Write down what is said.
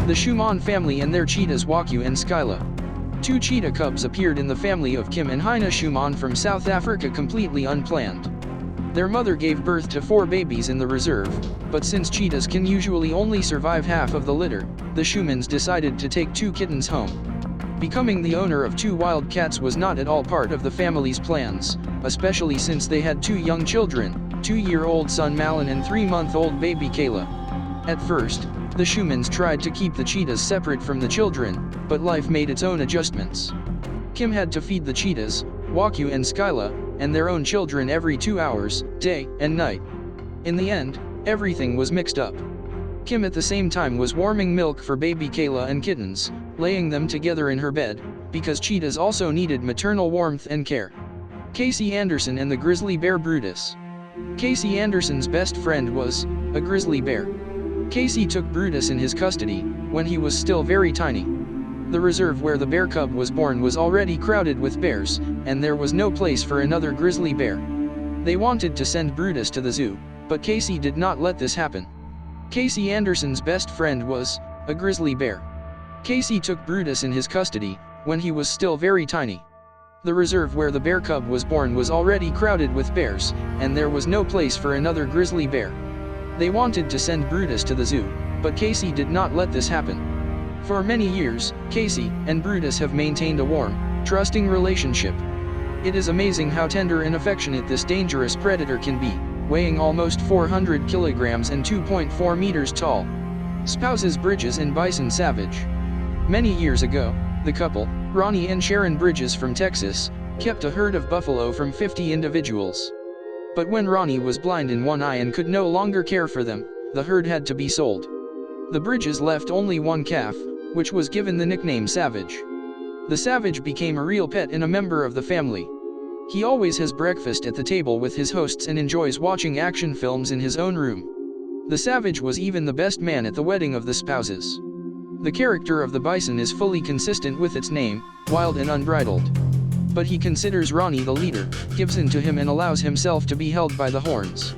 The Schumann family and their cheetahs Wakyu and Skyla. Two cheetah cubs appeared in the family of Kim and Heine Schumann from South Africa completely unplanned. Their mother gave birth to 4 babies in the reserve, but since cheetahs can usually only survive half of the litter, the Schumanns decided to take 2 kittens home. Becoming the owner of 2 wild cats was not at all part of the family's plans, especially since they had 2 young children, 2-year-old son Malin and 3-month-old baby Kayla. At first, the Schumanns tried to keep the cheetahs separate from the children, but life made its own adjustments. Kim had to feed the cheetahs, Wakyu and Skyla, and their own children every 2 hours, day and night. In the end, everything was mixed up. Kim at the same time was warming milk for baby Kayla and kittens, laying them together in her bed, because cheetahs also needed maternal warmth and care. Casey Anderson and the grizzly bear Brutus. Casey Anderson's best friend was a grizzly bear. Casey took Brutus in his custody when he was still very tiny. The reserve where the bear cub was born was already crowded with bears, and there was no place for another grizzly bear. They wanted to send Brutus to the zoo, but Casey did not let this happen. Casey Anderson's best friend was a grizzly bear. Casey took Brutus in his custody when he was still very tiny. The reserve where the bear cub was born was already crowded with bears, and there was no place for another grizzly bear. They wanted to send Brutus to the zoo, but Casey did not let this happen. For many years, Casey and Brutus have maintained a warm, trusting relationship. It is amazing how tender and affectionate this dangerous predator can be, weighing almost 400 kilograms and 2.4 meters tall. Spouses Bridges and Bison Savage. Many years ago, the couple, Ronnie and Sharon Bridges from Texas, kept a herd of buffalo from 50 individuals. But when Ronnie was blind in one eye and could no longer care for them, the herd had to be sold. The Bridges left only one calf, which was given the nickname Savage. The Savage became a real pet and a member of the family. He always has breakfast at the table with his hosts and enjoys watching action films in his own room. The Savage was even the best man at the wedding of the spouses. The character of the bison is fully consistent with its name, wild and unbridled. But he considers Ronnie the leader, gives in to him and allows himself to be held by the horns.